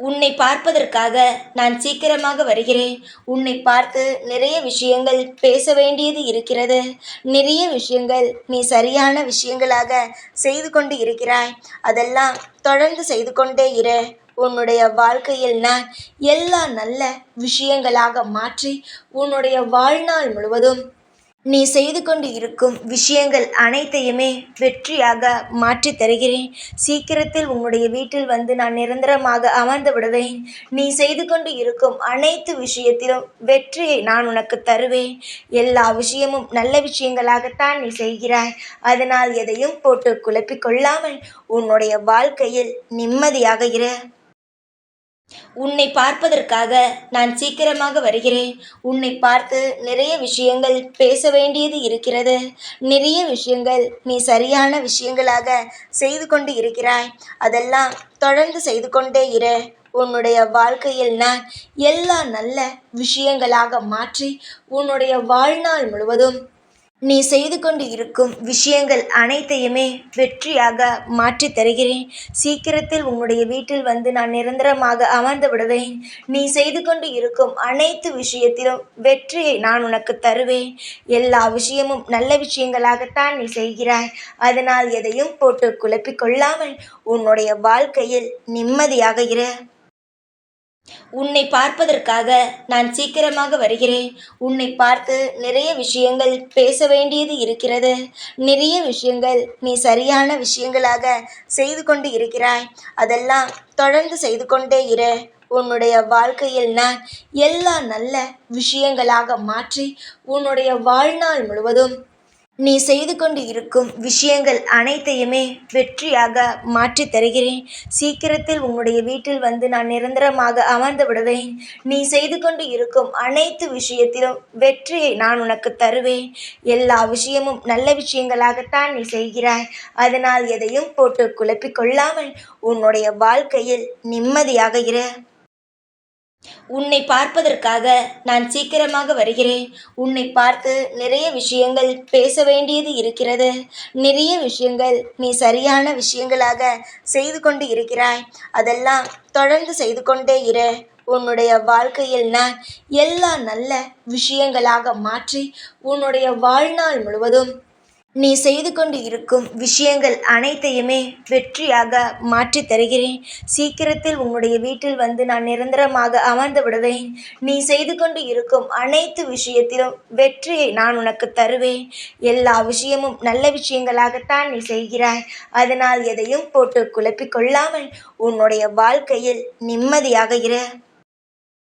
உன்னை பார்ப்பதற்காக நான் சீக்கிரமாக வருகிறேன். உன்னை பார்த்து நிறைய விஷயங்கள் பேச வேண்டியது இருக்கிறது. நிறைய விஷயங்கள் நீ சரியான விஷயங்களாக செய்து கொண்டு இருக்கிறாய். அதெல்லாம் தொடர்ந்து செய்து கொண்டே இரு. உன்னுடைய வாழ்க்கையில் நான் எல்லா நல்ல விஷயங்களாக மாற்றி உன்னுடைய வாழ்நாள் முழுவதும் நீ செய்து கொண்டு இருக்கும் விஷயங்கள் அனைத்தையுமே வெற்றியாக மாற்றித் தருகிறேன். சீக்கிரத்தில் உன்னுடைய வீட்டில் வந்து நான் நிரந்தரமாக அமர்ந்து விடுவேன். நீ செய்து கொண்டு இருக்கும் அனைத்து விஷயத்திலும் வெற்றியை நான் உனக்கு தருவேன். எல்லா விஷயமும் நல்ல விஷயங்களாகத்தான் நீ செய்கிறாய். அதனால் எதையும் போட்டு குழப்பிக் கொள்ளாமல் உன்னுடைய வாழ்க்கையில் நிம்மதியாக இரு. உன்னை பார்ப்பதற்காக நான் சீக்கிரமாக வருகிறேன். உன்னை பார்த்து நிறைய விஷயங்கள் பேச வேண்டியது இருக்கிறது. நிறைய விஷயங்கள் நீ சரியான விஷயங்களாக செய்து கொண்டு இருக்கிறாய். அதெல்லாம் தொடர்ந்து செய்து கொண்டே இரு. உன்னுடைய வாழ்க்கையில் நான் எல்லா நல்ல விஷயங்களாக மாற்றி உன்னுடைய வாழ்நாள் முழுவதும் நீ செய்து கொண்டு இருக்கும் விஷயங்கள் அனைத்தையுமே வெற்றியாக மாற்றித் தருகிறேன். சீக்கிரத்தில் உன்னுடைய வீட்டில் வந்து நான் நிரந்தரமாக அமர்ந்து விடுவேன். நீ செய்து கொண்டு இருக்கும் அனைத்து விஷயத்திலும் வெற்றியை நான் உனக்கு தருவேன். எல்லா விஷயமும் நல்ல விஷயங்களாகத்தான் நீ செய்கிறாய். அதனால் எதையும் போட்டு குழப்பிக் கொள்ளாமல் உன்னுடைய வாழ்க்கையில் நிம்மதியாக இரு. உன்னை பார்ப்பதற்காக நான் சீக்கிரமாக வருகிறேன். உன்னை பார்த்து நிறைய விஷயங்கள் பேச வேண்டியது இருக்கிறது. நிறைய விஷயங்கள் நீ சரியான விஷயங்களாக செய்து கொண்டு இருக்கிறாய். அதெல்லாம் தொடர்ந்து செய்து கொண்டே இரு. உன்னுடைய வாழ்க்கையில் நான் எல்லா நல்ல விஷயங்களாக மாற்றி உன்னுடைய வாழ்நாள் முழுவதும் நீ செய்து கொண்டு இருக்கும் விஷயங்கள் அனைத்தையுமே வெற்றியாக மாற்றித் தருகிறேன். சீக்கிரத்தில் உன்னுடைய வீட்டில் வந்து நான் நிரந்தரமாக அமர்ந்து விடுவேன். நீ செய்து கொண்டு இருக்கும் அனைத்து விஷயத்திலும் வெற்றியை நான் உனக்கு தருவேன். எல்லா விஷயமும் நல்ல விஷயங்களாகத்தான் நீ செய்கிறாய். அதனால் எதையும் போட்டு குழப்பிக் கொள்ளாமல் உன்னுடைய வாழ்க்கையில் நிம்மதியாக இரு. உன்னை பார்ப்பதற்காக நான் சீக்கிரமாக வருகிறேன். உன்னை பார்த்து நிறைய விஷயங்கள் பேச வேண்டியது இருக்கிறது. நிறைய விஷயங்கள் நீ சரியான விஷயங்களாக செய்து கொண்டு இருக்கிறாய். அதெல்லாம் தொடர்ந்து செய்து கொண்டே இரு. உன்னுடைய வாழ்க்கையில் நான் எல்லா நல்ல விஷயங்களாக மாற்றி உன்னுடைய வாழ்நாள் முழுவதும் நீ செய்து கொண்டு இருக்கும் விஷயங்கள் அனைத்தையுமே வெற்றியாக மாற்றித் தருகிறேன். சீக்கிரத்தில் உன்னுடைய வீட்டில் வந்து நான் நிரந்தரமாக அமர்ந்து விடுவேன். நீ செய்து கொண்டு இருக்கும் அனைத்து விஷயத்திலும் வெற்றியை நான் உனக்கு தருவேன். எல்லா விஷயமும் நல்ல விஷயங்களாகத்தான் நீ செய்கிறாய். அதனால் எதையும் போட்டு குழப்பிக் கொள்ளாமல் உன்னுடைய வாழ்க்கையில் நிம்மதியாக இரு.